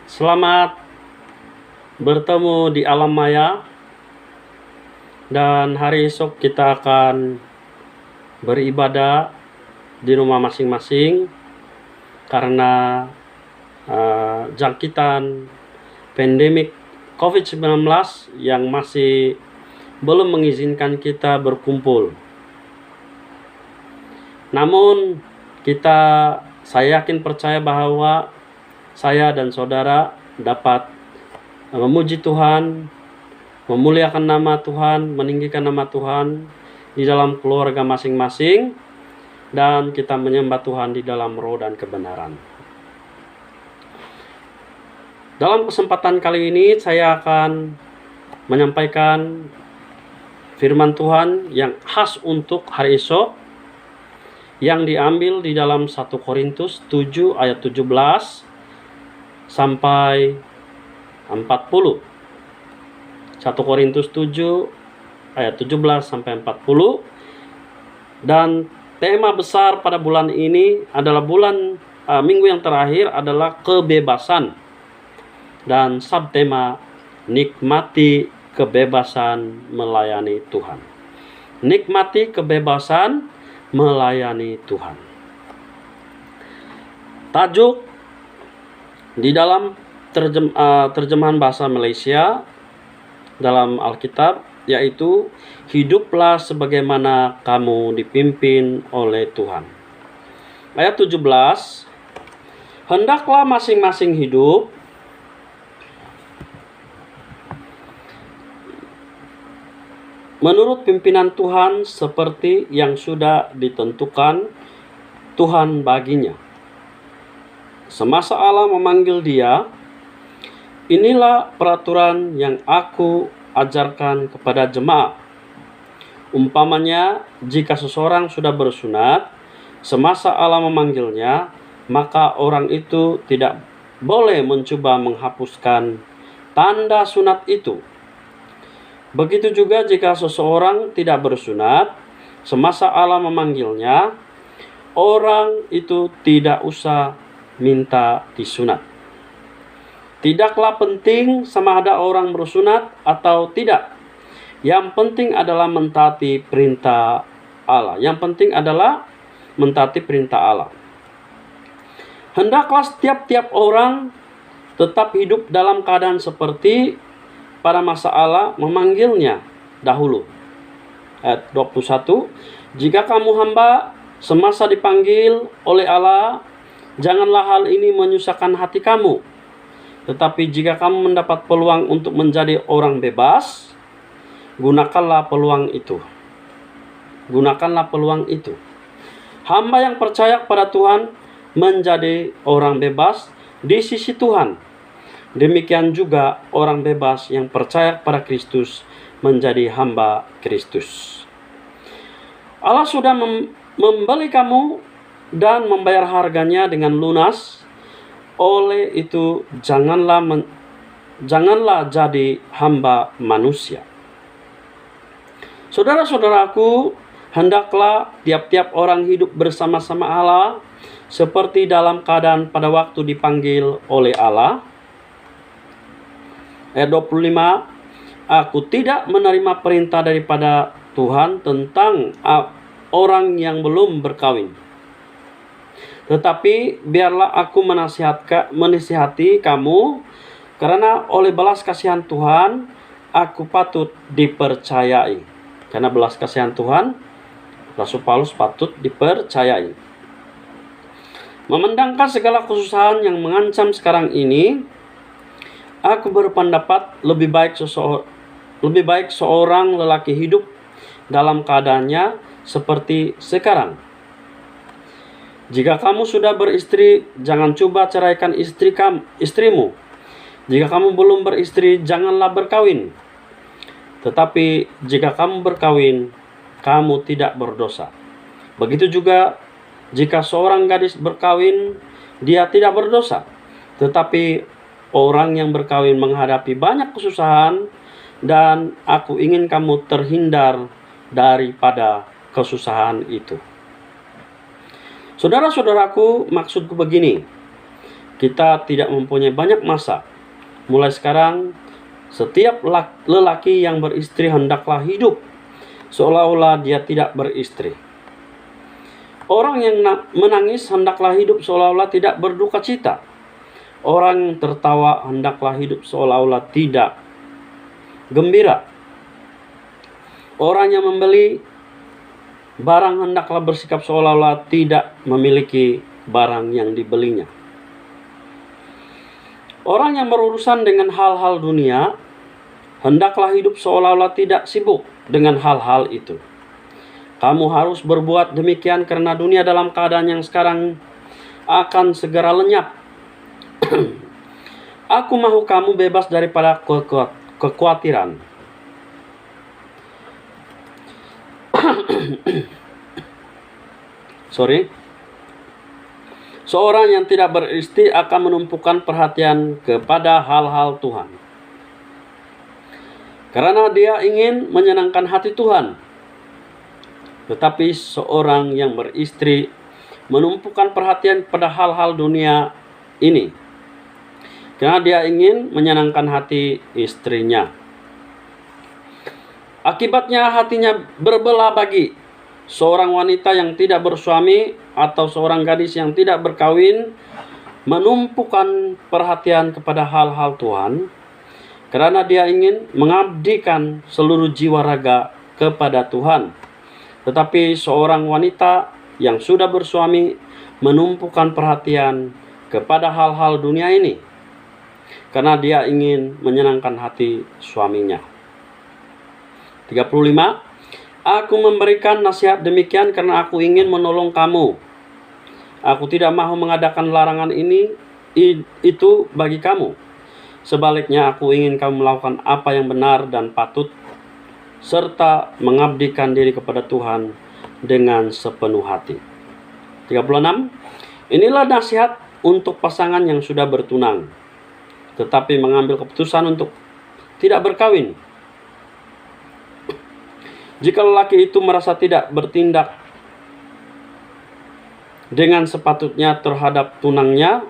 Selamat bertemu di alam maya, dan hari esok kita akan beribadah di rumah masing-masing karena jangkitan pandemik COVID-19 yang masih belum mengizinkan kita berkumpul. Namun saya yakin percaya bahwa saya dan saudara dapat memuji Tuhan, memuliakan nama Tuhan, meninggikan nama Tuhan di dalam keluarga masing-masing, dan kita menyembah Tuhan di dalam roh dan kebenaran. Dalam kesempatan kali ini saya akan menyampaikan firman Tuhan yang khas untuk hari esok, yang diambil di dalam 1 Korintus 7 ayat 17 sampai 40. 1 Korintus 7 ayat 17 sampai 40. Dan tema besar pada bulan ini adalah minggu yang terakhir adalah kebebasan. Dan subtema nikmati kebebasan melayani Tuhan. Nikmati kebebasan melayani Tuhan. Tajuk di dalam terjemahan bahasa Malaysia dalam Alkitab yaitu hiduplah sebagaimana kamu dipimpin oleh Tuhan. Ayat 17, hendaklah masing-masing hidup menurut pimpinan Tuhan seperti yang sudah ditentukan Tuhan baginya. Semasa Allah memanggil dia, inilah peraturan yang aku ajarkan kepada jemaat. Umpamanya, jika seseorang sudah bersunat, semasa Allah memanggilnya, maka orang itu tidak boleh mencoba menghapuskan tanda sunat itu. Begitu juga jika seseorang tidak bersunat, semasa Allah memanggilnya, orang itu tidak usah minta disunat. Tidaklah penting sama ada orang bersunat atau tidak. Yang penting adalah mentaati perintah Allah. Yang penting adalah mentaati perintah Allah. Hendaklah setiap orang tetap hidup dalam keadaan seperti pada masa Allah memanggilnya dahulu. Ayat 21, jika kamu hamba semasa dipanggil oleh Allah, janganlah hal ini menyusahkan hati kamu. Tetapi jika kamu mendapat peluang untuk menjadi orang bebas, gunakanlah peluang itu. Gunakanlah peluang itu. Hamba yang percaya kepada Tuhan menjadi orang bebas di sisi Tuhan. Demikian juga orang bebas yang percaya kepada Kristus menjadi hamba Kristus. Allah sudah membeli kamu dan membayar harganya dengan lunas. Oleh itu janganlah jadi hamba manusia. Saudara-saudaraku, hendaklah tiap-tiap orang hidup bersama-sama Allah seperti dalam keadaan pada waktu dipanggil oleh Allah. Ayat 25, aku tidak menerima perintah daripada Tuhan tentang orang yang belum berkawin. Tetapi biarlah aku menasihati kamu, karena oleh belas kasihan Tuhan aku patut dipercayai. Karena belas kasihan Tuhan, Rasul Paulus patut dipercayai. Memandangkan segala kesusahan yang mengancam sekarang ini, aku berpendapat lebih baik seorang lelaki hidup dalam keadaannya seperti sekarang. Jika kamu sudah beristri, jangan coba ceraikan istrimu. Jika kamu belum beristri, janganlah berkawin. Tetapi jika kamu berkawin, kamu tidak berdosa. Begitu juga jika seorang gadis berkawin, dia tidak berdosa. Tetapi orang yang berkawin menghadapi banyak kesusahan, dan aku ingin kamu terhindar daripada kesusahan itu. Saudara-saudaraku, maksudku begini. kita tidak mempunyai banyak masa. Mulai sekarang, setiap lelaki yang beristri hendaklah hidup seolah-olah dia tidak beristri. Orang yang menangis hendaklah hidup seolah-olah tidak berduka cita. Orang yang tertawa hendaklah hidup seolah-olah tidak gembira. Orang yang membeli barang hendaklah bersikap seolah-olah tidak memiliki barang yang dibelinya. Orang yang berurusan dengan hal-hal dunia hendaklah hidup seolah-olah tidak sibuk dengan hal-hal itu. Kamu harus berbuat demikian karena dunia dalam keadaan yang sekarang akan segera lenyap. Aku mahu kamu bebas daripada kekhawatiran. Seorang yang tidak beristri akan menumpukan perhatian kepada hal-hal Tuhan, karena dia ingin menyenangkan hati Tuhan. Tetapi seorang yang beristri menumpukan perhatian pada hal-hal dunia ini, karena dia ingin menyenangkan hati istrinya. Akibatnya hatinya berbelah bagi seorang wanita yang tidak bersuami atau seorang gadis yang tidak berkawin menumpukan perhatian kepada hal-hal Tuhan, karena dia ingin mengabdikan seluruh jiwa raga kepada Tuhan. Tetapi seorang wanita yang sudah bersuami menumpukan perhatian kepada hal-hal dunia ini, karena dia ingin menyenangkan hati suaminya. 35. Aku memberikan nasihat demikian karena aku ingin menolong kamu. Aku tidak mahu mengadakan larangan itu bagi kamu. Sebaliknya aku ingin kamu melakukan apa yang benar dan patut, serta mengabdikan diri kepada Tuhan dengan sepenuh hati. 36. Inilah nasihat untuk pasangan yang sudah bertunang, tetapi mengambil keputusan untuk tidak berkawin. Jika lelaki itu merasa tidak bertindak dengan sepatutnya terhadap tunangnya,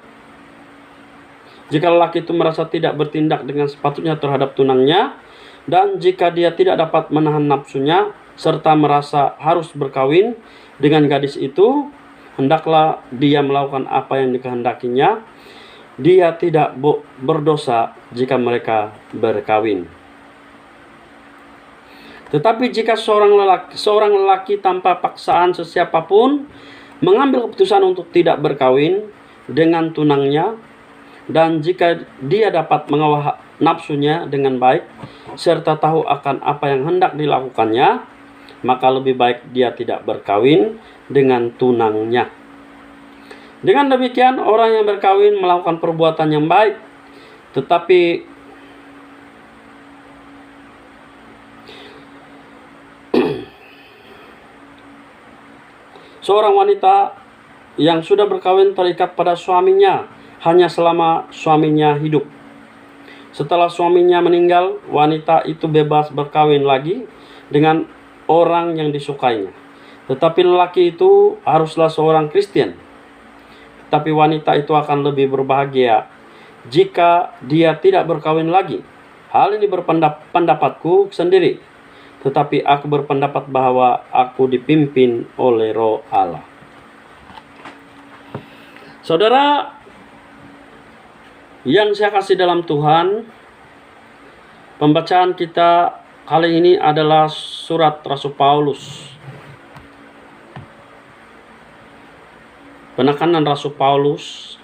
dan jika dia tidak dapat menahan nafsunya, serta merasa harus berkawin dengan gadis itu, hendaklah dia melakukan apa yang dikehendakinya. Dia tidak berdosa jika mereka berkawin. Tetapi jika seorang lelaki tanpa paksaan sesiapapun mengambil keputusan untuk tidak berkawin dengan tunangnya, dan jika dia dapat mengawal nafsunya dengan baik, serta tahu akan apa yang hendak dilakukannya, maka lebih baik dia tidak berkawin dengan tunangnya. Dengan demikian, orang yang berkawin melakukan perbuatan yang baik, tetapi seorang wanita yang sudah berkawin terikat pada suaminya hanya selama suaminya hidup. Setelah suaminya meninggal, wanita itu bebas berkawin lagi dengan orang yang disukainya. Tetapi lelaki itu haruslah seorang Kristen. Tapi wanita itu akan lebih berbahagia jika dia tidak berkawin lagi. Hal ini pendapatku sendiri, tetapi aku berpendapat bahwa aku dipimpin oleh Roh Allah. Saudara yang saya kasih dalam Tuhan, pembacaan kita kali ini adalah surat Rasul Paulus. Penekanan Rasul Paulus,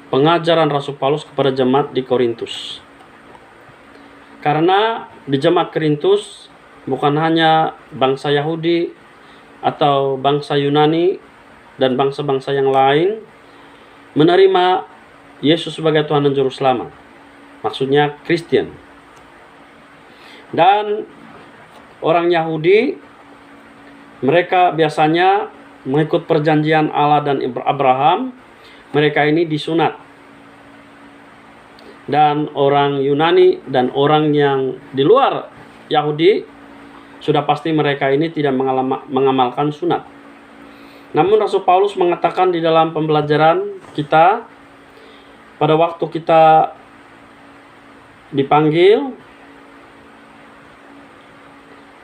pengajaran Rasul Paulus kepada jemaat di Korintus. Karena di jemaat Korintus bukan hanya bangsa Yahudi atau bangsa Yunani dan bangsa-bangsa yang lain menerima Yesus sebagai Tuhan dan Juru Selamat. Maksudnya Kristen. Dan orang Yahudi, mereka biasanya mengikut perjanjian Allah dan Abraham, mereka ini disunat. Dan orang Yunani dan orang yang di luar Yahudi, sudah pasti mereka ini tidak mengamalkan sunat. Namun Rasul Paulus mengatakan di dalam pembelajaran kita pada waktu kita dipanggil,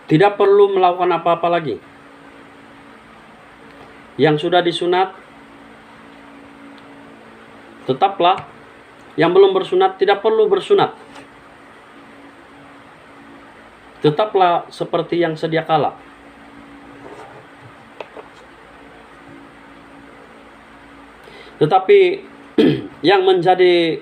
tidak perlu melakukan apa-apa lagi. Yang sudah disunat, tetaplah. Yang belum bersunat, tidak perlu bersunat. Tetaplah seperti yang sedia kala. Tetapi yang menjadi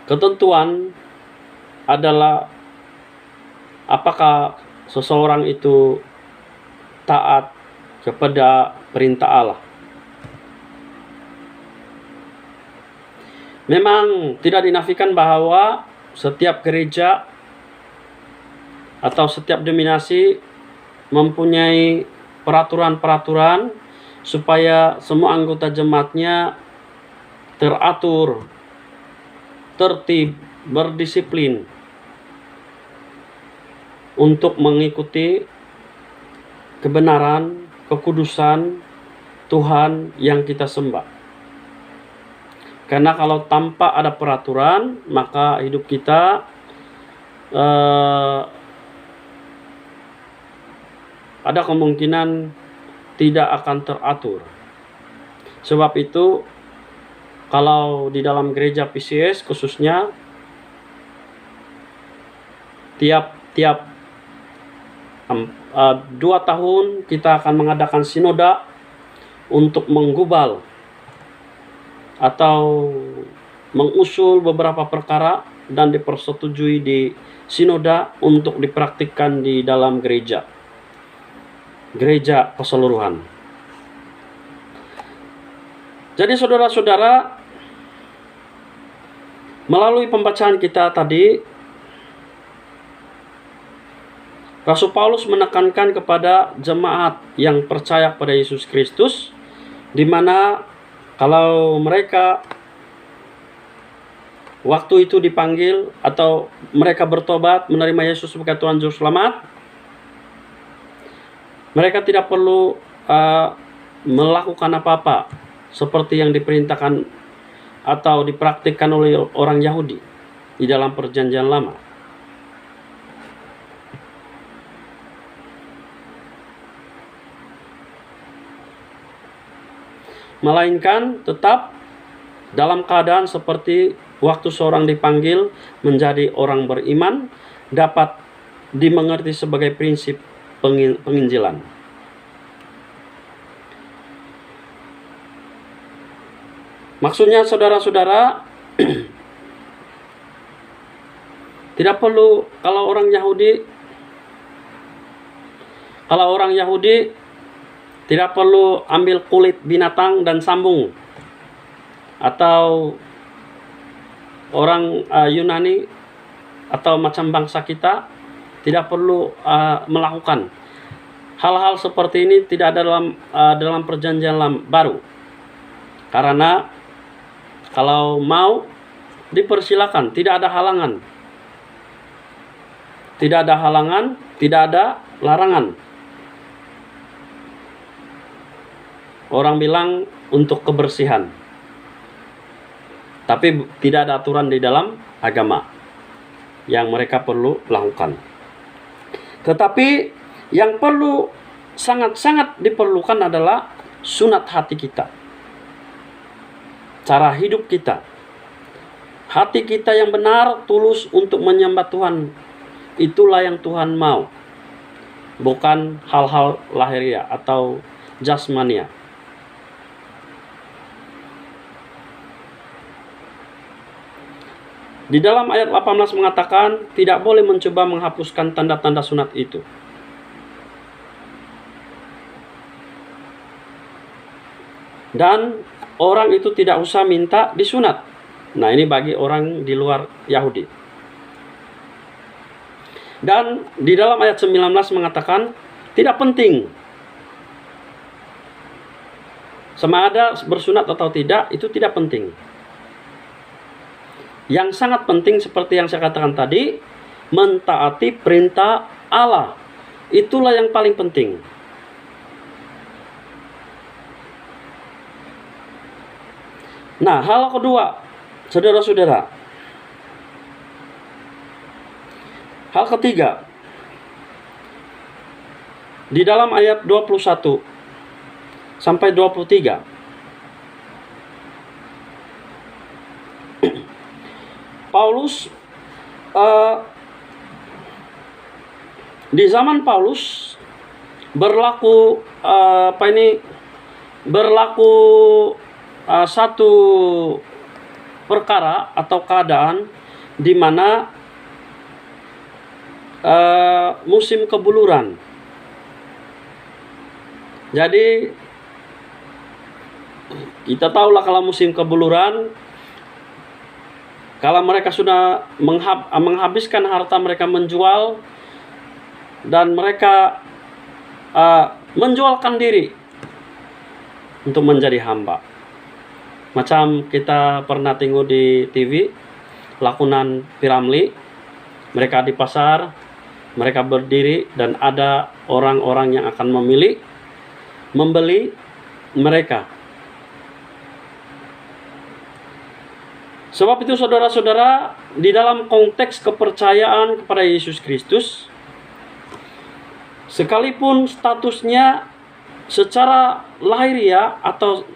ketentuan adalah apakah seseorang itu taat kepada perintah Allah. Memang tidak dinafikan bahwa setiap gereja atau setiap denominasi mempunyai peraturan-peraturan supaya semua anggota jemaatnya teratur, tertib, berdisiplin untuk mengikuti kebenaran, kekudusan Tuhan yang kita sembah. Karena kalau tanpa ada peraturan, maka hidup kita ada kemungkinan tidak akan teratur. Sebab itu, kalau di dalam gereja PCS khususnya, tiap 2 tahun kita akan mengadakan sinoda untuk menggubal atau mengusul beberapa perkara dan dipersetujui di sinoda untuk dipraktikkan di dalam gereja keseluruhan. Jadi saudara-saudara, melalui pembacaan kita tadi, Rasul Paulus menekankan kepada jemaat yang percaya pada Yesus Kristus, di mana kalau mereka waktu itu dipanggil atau mereka bertobat menerima Yesus sebagai Tuhan Juru Selamat, mereka tidak perlu melakukan apa-apa seperti yang diperintahkan atau dipraktikkan oleh orang Yahudi di dalam Perjanjian Lama. Melainkan tetap dalam keadaan seperti waktu seorang dipanggil menjadi orang beriman, dapat dimengerti sebagai prinsip penginjilan. Maksudnya saudara-saudara, tidak perlu kalau orang Yahudi tidak perlu ambil kulit binatang dan sambung, atau orang Yunani atau macam bangsa kita tidak perlu melakukan hal-hal seperti ini. Tidak ada dalam Perjanjian Baru, karena kalau mau dipersilakan, tidak ada halangan, tidak ada larangan. Orang bilang untuk kebersihan, tapi tidak ada aturan di dalam agama yang mereka perlu lakukan. Tetapi yang perlu sangat-sangat diperlukan adalah sunat hati kita, cara hidup kita, hati kita yang benar, tulus untuk menyembah Tuhan. Itulah yang Tuhan mau, bukan hal-hal lahiriah atau jasmania. Di dalam ayat 18 mengatakan tidak boleh mencoba menghapuskan tanda-tanda sunat itu. Dan orang itu tidak usah minta disunat. Nah, ini bagi orang di luar Yahudi. Dan di dalam ayat 19 mengatakan tidak penting sama ada bersunat atau tidak, itu tidak penting. Yang sangat penting seperti yang saya katakan tadi, mentaati perintah Allah. Itulah yang paling penting. Nah, hal kedua, saudara-saudara. Hal ketiga, di dalam ayat 21 sampai 23. Paulus di zaman Paulus berlaku satu perkara atau keadaan di mana musim kebuluran. Jadi kita tahulah kalau musim kebuluran, kalau mereka sudah menghabiskan harta mereka menjual, dan mereka menjualkan diri untuk menjadi hamba. Macam kita pernah tengok di TV, lakonan Piramli, mereka di pasar, mereka berdiri dan ada orang-orang yang akan membeli mereka. Sebab itu saudara-saudara, di dalam konteks kepercayaan kepada Yesus Kristus, sekalipun statusnya secara lahiriah atau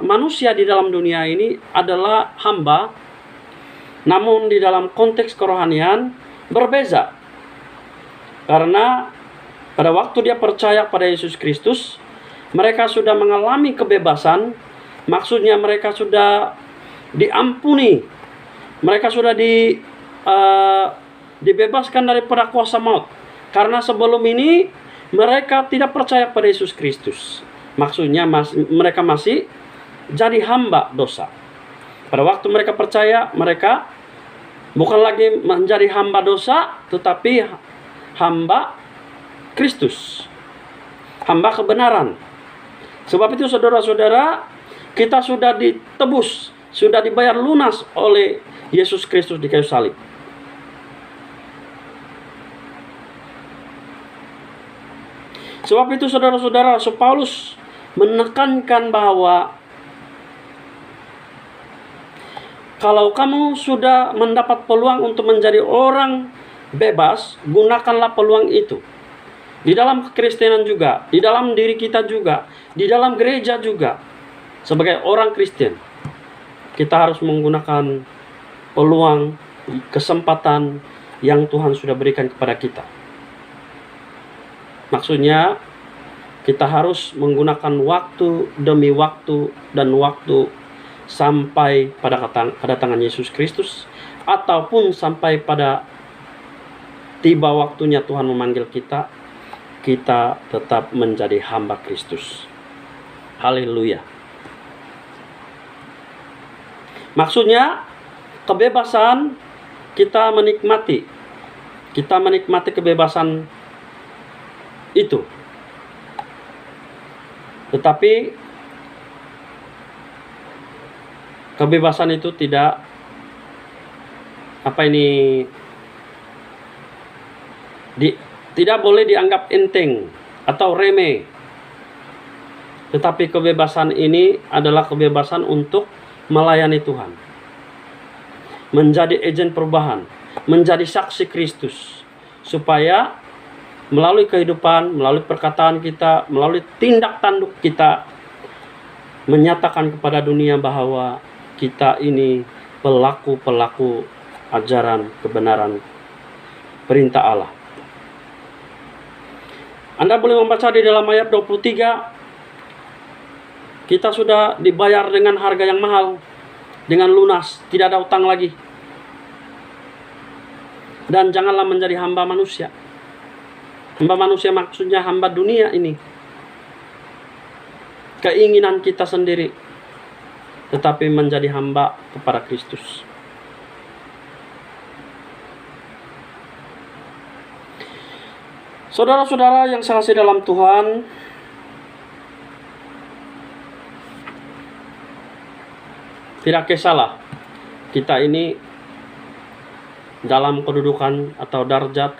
manusia di dalam dunia ini adalah hamba, namun di dalam konteks kerohanian berbeza. Karena pada waktu dia percaya pada Yesus Kristus, mereka sudah mengalami kebebasan, maksudnya mereka sudah diampuni, mereka sudah dibebaskan daripada kuasa maut. Karena sebelum ini mereka tidak percaya pada Yesus Kristus. Maksudnya mereka masih jadi hamba dosa. Pada waktu mereka percaya, mereka bukan lagi menjadi hamba dosa, tetapi hamba Kristus, hamba kebenaran. Sebab itu saudara-saudara, kita sudah ditebus, sudah dibayar lunas oleh Yesus Kristus di kayu salib. Sebab itu saudara-saudara, Paulus menekankan bahwa kalau kamu sudah mendapat peluang untuk menjadi orang bebas, gunakanlah peluang itu. Di dalam kekristenan juga, di dalam diri kita juga, di dalam gereja juga. Sebagai orang Kristen, kita harus menggunakan peluang, kesempatan yang Tuhan sudah berikan kepada kita. Maksudnya, kita harus menggunakan waktu demi waktu dan waktu sampai pada kedatangan Yesus Kristus, ataupun sampai pada tiba waktunya Tuhan memanggil kita, kita tetap menjadi hamba Kristus. Haleluya. Maksudnya kebebasan kita menikmati kebebasan itu. Tetapi kebebasan itu tidak tidak boleh dianggap enteng atau remeh. Tetapi kebebasan ini adalah kebebasan untuk melayani Tuhan, menjadi agen perubahan, menjadi saksi Kristus, supaya melalui kehidupan, melalui perkataan kita, melalui tindak tanduk kita, menyatakan kepada dunia bahwa kita ini pelaku-pelaku ajaran kebenaran perintah Allah. Anda boleh membaca di dalam ayat 23, kita sudah dibayar dengan harga yang mahal, dengan lunas, tidak ada utang lagi. Dan janganlah menjadi hamba manusia. Hamba manusia maksudnya hamba dunia ini, keinginan kita sendiri, tetapi menjadi hamba kepada Kristus. Saudara-saudara yang saya kasih dalam Tuhan, tidak kisahlah kita ini dalam kedudukan atau darjat,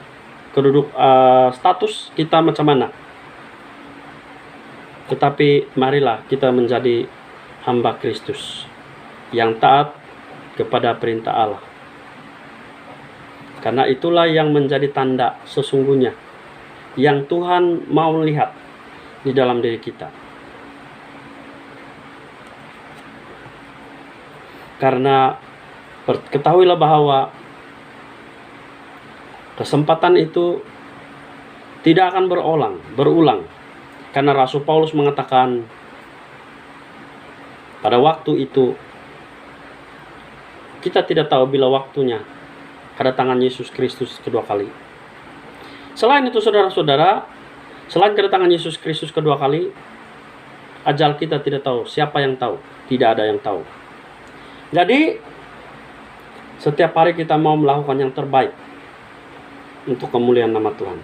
status kita macam mana. Tetapi marilah kita menjadi hamba Kristus yang taat kepada perintah Allah. Karena itulah yang menjadi tanda sesungguhnya yang Tuhan mau lihat di dalam diri kita. Karena ketahuilah bahwa kesempatan itu tidak akan berulang. Karena Rasul Paulus mengatakan pada waktu itu kita tidak tahu bila waktunya kedatangan Yesus Kristus kedua kali. Selain itu saudara-saudara, selain kedatangan Yesus Kristus kedua kali, ajal kita tidak tahu. Siapa yang tahu? Tidak ada yang tahu. Jadi setiap hari kita mau melakukan yang terbaik untuk kemuliaan nama Tuhan.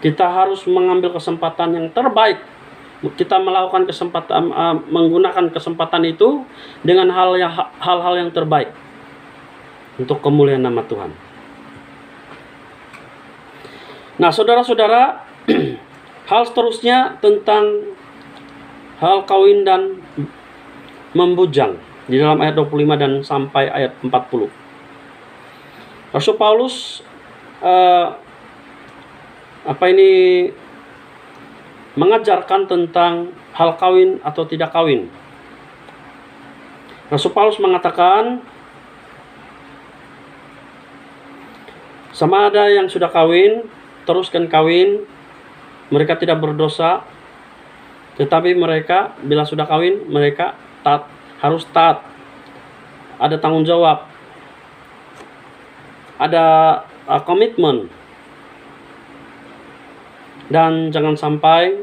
Kita harus mengambil kesempatan yang terbaik. Kita melakukan menggunakan kesempatan itu dengan hal-hal yang terbaik untuk kemuliaan nama Tuhan. Nah, saudara-saudara, hal seterusnya tentang hal kawin dan membujang di dalam ayat 25 dan sampai ayat 40. Rasul Paulus mengajarkan tentang hal kawin atau tidak kawin. Rasul Paulus mengatakan, sama ada yang sudah kawin, teruskan kawin, mereka tidak berdosa. Tetapi mereka bila sudah kawin, mereka harus taat. Ada tanggung jawab. Ada komitmen. Dan jangan sampai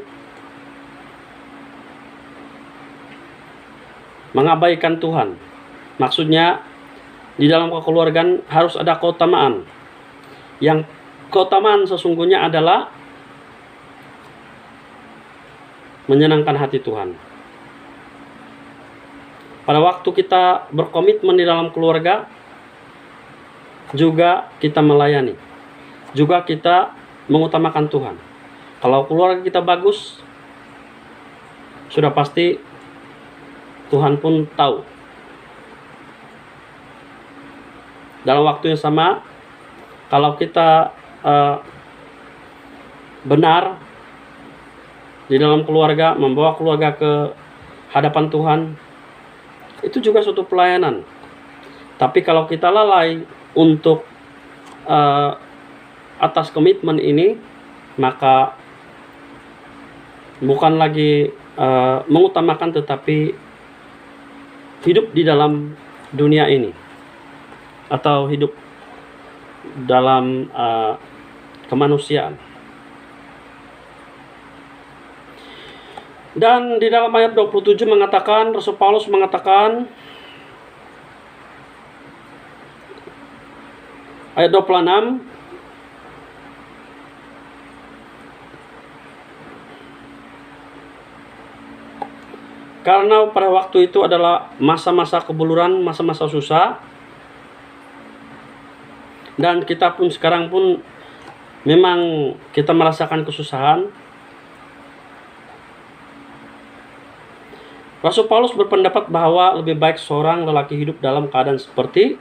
mengabaikan Tuhan. Maksudnya di dalam kekeluargaan harus ada keutamaan. Yang keutamaan sesungguhnya adalah menyenangkan hati Tuhan. Pada waktu kita berkomitmen di dalam keluarga, juga kita melayani. Juga kita mengutamakan Tuhan. Kalau keluarga kita bagus, sudah pasti Tuhan pun tahu. Dalam waktu yang sama, kalau kita benar di dalam keluarga, membawa keluarga ke hadapan Tuhan, itu juga suatu pelayanan. Tapi kalau kita lalai untuk atas komitmen ini, maka bukan lagi mengutamakan, tetapi hidup di dalam dunia ini atau hidup dalam kemanusiaan. Dan di dalam ayat 27 mengatakan, Rasul Paulus mengatakan, ayat 26, karena pada waktu itu adalah masa-masa kebuluran, masa-masa susah. Dan kita pun sekarang pun memang kita merasakan kesusahan. Rasul Paulus berpendapat bahwa lebih baik seorang lelaki hidup dalam keadaan seperti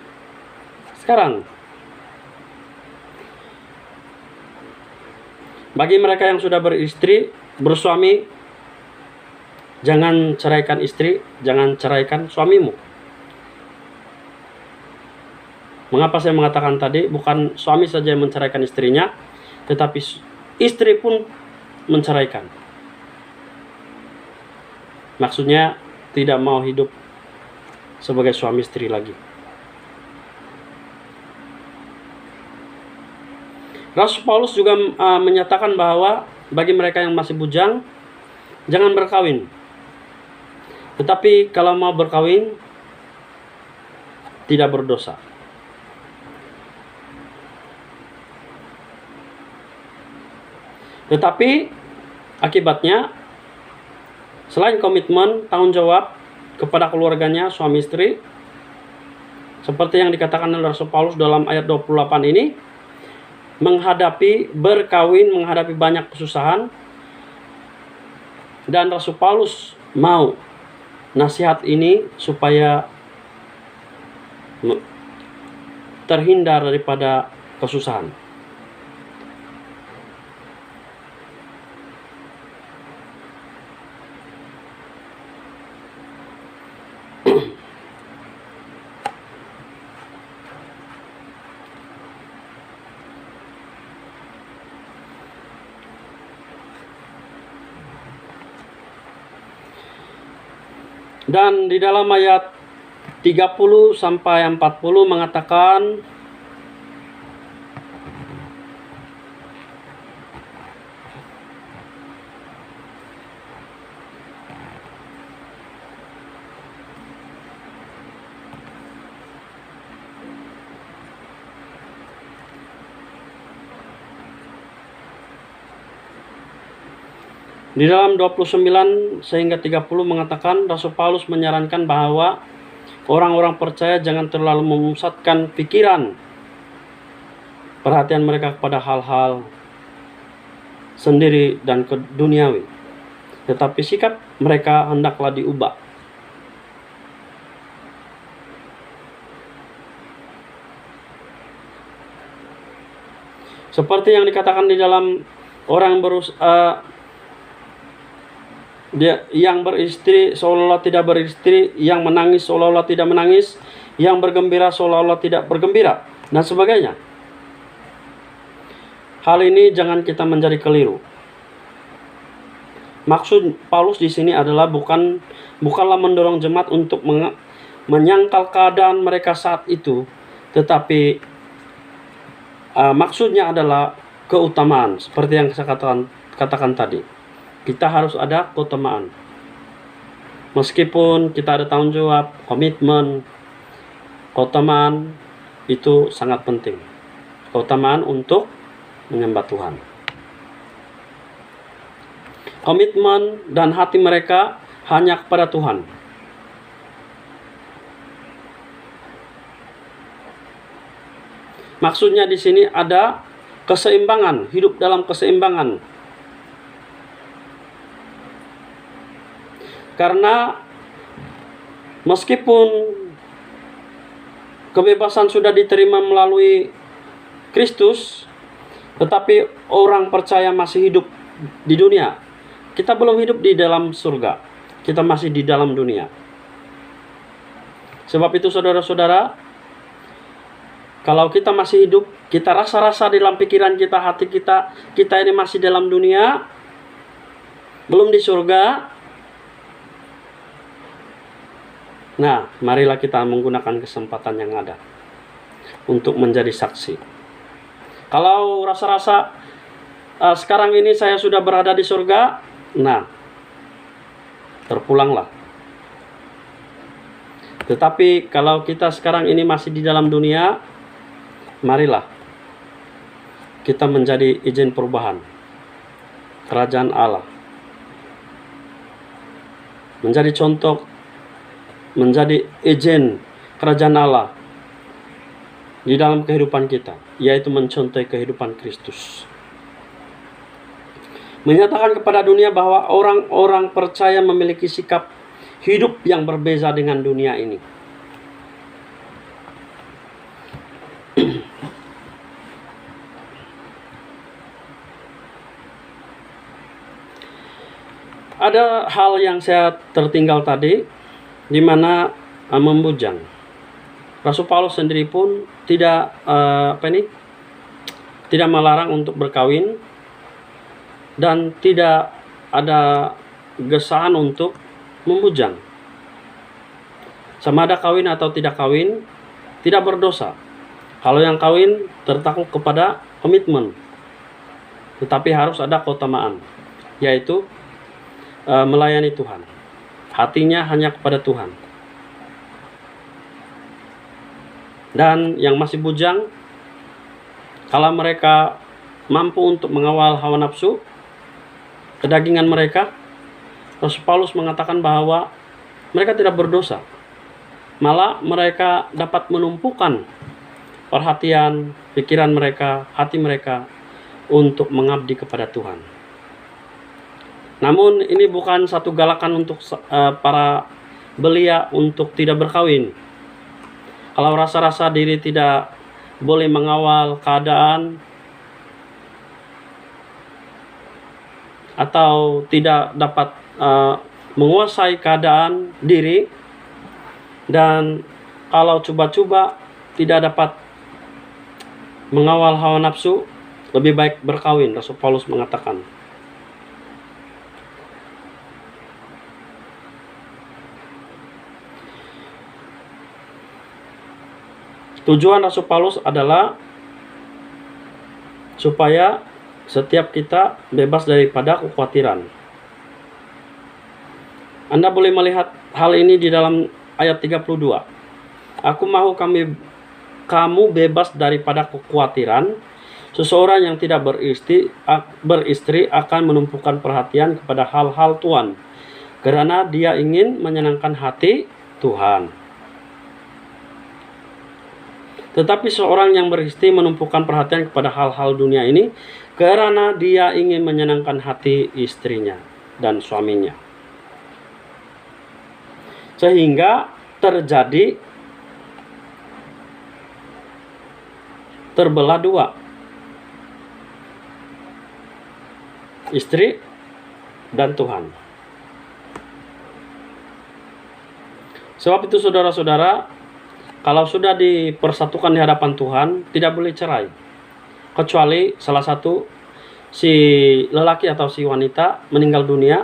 sekarang. Bagi mereka yang sudah beristri, bersuami, jangan ceraikan istri, jangan ceraikan suamimu. Mengapa saya mengatakan tadi, bukan suami saja yang menceraikan istrinya, tetapi istri pun menceraikan. Maksudnya tidak mau hidup sebagai suami istri lagi. Rasul Paulus juga menyatakan bahwa bagi mereka yang masih bujang, jangan berkawin. Tetapi kalau mau berkawin, tidak berdosa. Tetapi akibatnya, selain komitmen, tanggung jawab kepada keluarganya, suami istri, seperti yang dikatakan oleh Rasul Paulus dalam ayat 28 ini, menghadapi berkawin, menghadapi banyak kesusahan, Dan Rasul Paulus mau nasihat ini supaya terhindar daripada kesusahan. Dan di dalam ayat 30 sampai 40 mengatakan, di dalam 29 sehingga 30 mengatakan, Rasul Paulus menyarankan bahwa orang-orang percaya jangan terlalu memusatkan pikiran, perhatian mereka kepada hal-hal sendiri dan duniawi, tetapi sikap mereka hendaklah diubah. Seperti yang dikatakan di dalam orang yang beristri seolah-olah tidak beristri, yang menangis seolah-olah tidak menangis, yang bergembira seolah-olah tidak bergembira, dan sebagainya. Hal ini jangan kita menjadi keliru. Maksud Paulus di sini adalah bukanlah mendorong jemaat untuk menyangkal keadaan mereka saat itu, tetapi maksudnya adalah keutamaan, seperti yang saya katakan tadi. Kita harus ada keutamaan. Meskipun kita ada tanggung jawab, komitmen, keutamaan itu sangat penting. Keutamaan untuk menyembah Tuhan. Komitmen dan hati mereka hanya kepada Tuhan. Maksudnya di sini ada keseimbangan, hidup dalam keseimbangan. Karena meskipun kebebasan sudah diterima melalui Kristus, tetapi orang percaya masih hidup di dunia. Kita belum hidup di dalam surga, kita masih di dalam dunia. Sebab itu saudara-saudara, kalau kita masih hidup, kita rasa-rasa dalam pikiran kita, hati kita ini masih dalam dunia, belum di surga. Nah, marilah kita menggunakan kesempatan yang ada untuk menjadi saksi. Kalau rasa-rasa sekarang ini saya sudah berada di surga, nah, terpulanglah. Tetapi kalau kita sekarang ini masih di dalam dunia, marilah kita menjadi izin perubahan kerajaan Allah. Menjadi contoh, menjadi agent kerajaan Allah di dalam kehidupan kita, yaitu mencontohi kehidupan Kristus. Menyatakan kepada dunia bahwa orang-orang percaya memiliki sikap hidup yang berbeza dengan dunia ini. Ada hal yang saya tertinggal tadi, di mana membujang. Rasul Paulus sendiri pun tidak tidak melarang untuk berkawin, dan tidak ada gesaan untuk membujang. Sama ada kawin atau tidak kawin, tidak berdosa. Kalau yang kawin tertakluk kepada komitmen, tetapi harus ada keutamaan, yaitu melayani Tuhan. Hatinya hanya kepada Tuhan. Dan yang masih bujang, kalau mereka mampu untuk mengawal hawa nafsu, kedagingan mereka, Rasul Paulus mengatakan bahwa mereka tidak berdosa. Malah mereka dapat menumpukan perhatian, pikiran mereka, hati mereka untuk mengabdi kepada Tuhan. Namun ini bukan satu galakan untuk para belia untuk tidak berkawin. Kalau rasa-rasa diri tidak boleh mengawal keadaan atau tidak dapat menguasai keadaan diri, dan kalau coba-coba tidak dapat mengawal hawa nafsu, lebih baik berkawin, Rasul Paulus mengatakan. Tujuan Rasul Paulus adalah supaya setiap kita bebas daripada kekhawatiran. Anda boleh melihat hal ini di dalam ayat 32. Aku mau kamu bebas daripada kekhawatiran. Seseorang yang tidak beristri akan menumpukan perhatian kepada hal-hal Tuhan, karena dia ingin menyenangkan hati Tuhan. Tetapi seorang yang beristri menumpukan perhatian kepada hal-hal dunia ini karena dia ingin menyenangkan hati istrinya dan suaminya. Sehingga terbelah dua. Istri dan Tuhan. Sebab itu saudara-saudara, kalau sudah dipersatukan di hadapan Tuhan, tidak boleh cerai. Kecuali salah satu, si lelaki atau si wanita meninggal dunia,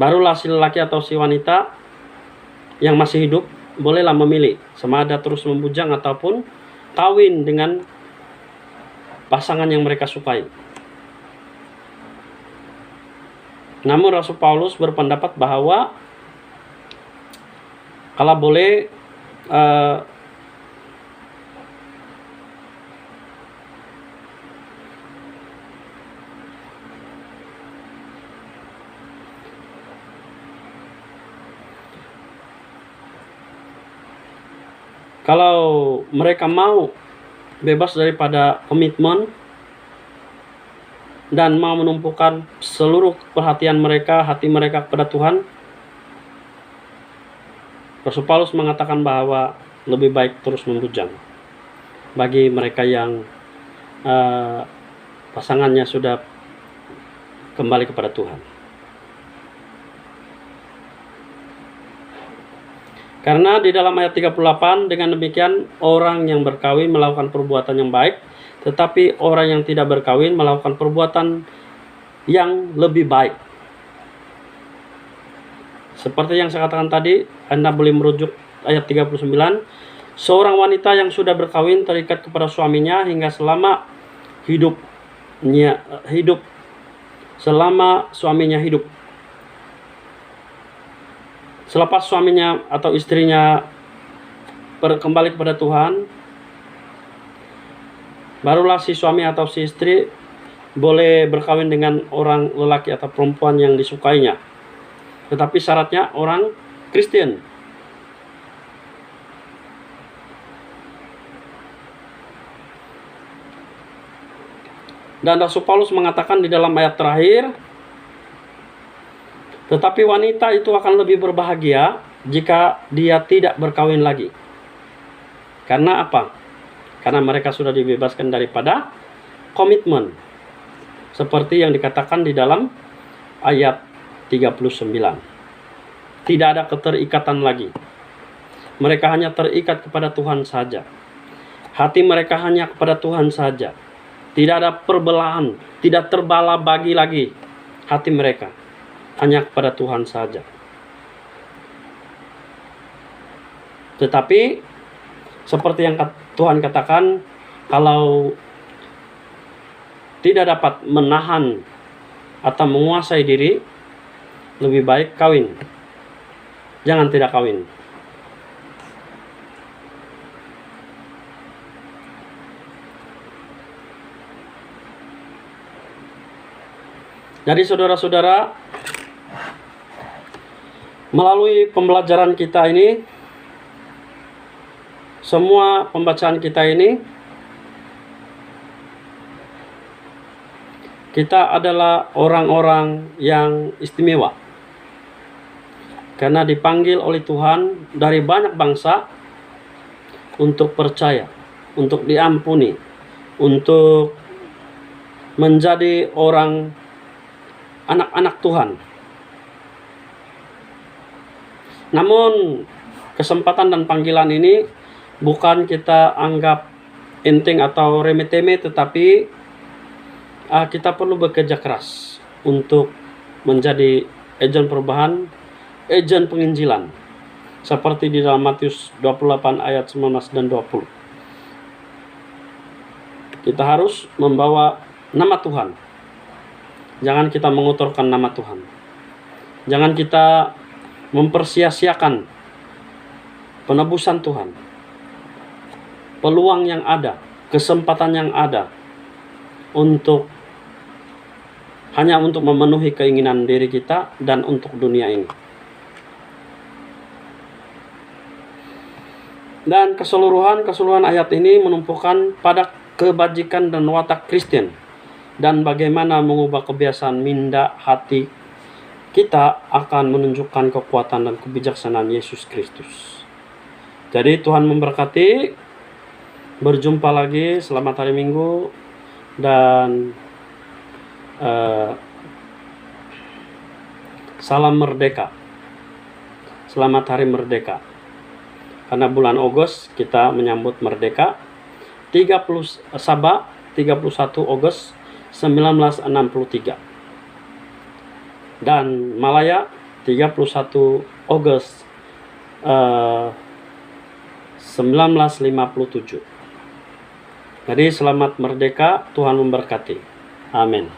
barulah si lelaki atau si wanita yang masih hidup bolehlah memilih sama ada terus membujang ataupun kawin dengan pasangan yang mereka sukai. Namun Rasul Paulus berpendapat bahwa kalau boleh kalau mereka mau bebas daripada komitmen dan mau menumpukan seluruh perhatian mereka, hati mereka kepada Tuhan, Rasul Paulus mengatakan bahwa lebih baik terus membujang bagi mereka yang pasangannya sudah kembali kepada Tuhan. Karena di dalam ayat 38, dengan demikian orang yang berkawin melakukan perbuatan yang baik, tetapi orang yang tidak berkawin melakukan perbuatan yang lebih baik. Seperti yang saya katakan tadi, Anda boleh merujuk ayat 39. Seorang wanita yang sudah berkawin terikat kepada suaminya hingga selama suaminya hidup. Selepas suaminya atau istrinya kembali kepada Tuhan, barulah si suami atau si istri boleh berkawin dengan orang lelaki atau perempuan yang disukainya. Tetapi syaratnya orang Kristen. Dan Rasul Paulus mengatakan di dalam ayat terakhir, tetapi wanita itu akan lebih berbahagia jika dia tidak berkawin lagi. Karena apa? Karena mereka sudah dibebaskan daripada komitmen. Seperti yang dikatakan di dalam ayat 39. Tidak ada keterikatan lagi. Mereka hanya terikat kepada Tuhan saja. Hati mereka hanya kepada Tuhan saja. Tidak ada perbelahan, tidak terbelah bagi lagi hati mereka. Hanya kepada Tuhan saja. Tetapi seperti yang Tuhan katakan, kalau tidak dapat menahan atau menguasai diri, lebih baik kawin. Jangan tidak kawin. Jadi saudara-saudara, melalui pembelajaran kita ini, semua pembacaan kita ini Kita adalah orang-orang yang istimewa karena dipanggil oleh Tuhan dari banyak bangsa untuk percaya, untuk diampuni, untuk menjadi orang anak-anak Tuhan. Namun kesempatan dan panggilan ini bukan kita anggap enteng atau remeh-temeh, tetapi kita perlu bekerja keras untuk menjadi agen perubahan, agen penginjilan. Seperti di dalam Matius 28 ayat 19 dan 20. Kita harus membawa nama Tuhan. Jangan kita mengotorkan nama Tuhan. Jangan kita mempersia-siakan penebusan Tuhan. Peluang yang ada, kesempatan yang ada hanya untuk memenuhi keinginan diri kita dan untuk dunia ini. Dan keseluruhan ayat ini menumpukan pada kebajikan dan watak Kristen dan bagaimana mengubah kebiasaan minda hati kita akan menunjukkan kekuatan dan kebijaksanaan Yesus Kristus. Jadi Tuhan memberkati. Berjumpa lagi, selamat hari Minggu, dan salam merdeka. Selamat hari merdeka. Karena bulan Agustus kita menyambut merdeka. 31 Agustus 1963. Dan Malaya 31 Agustus 1957. Jadi selamat merdeka, Tuhan memberkati. Amin.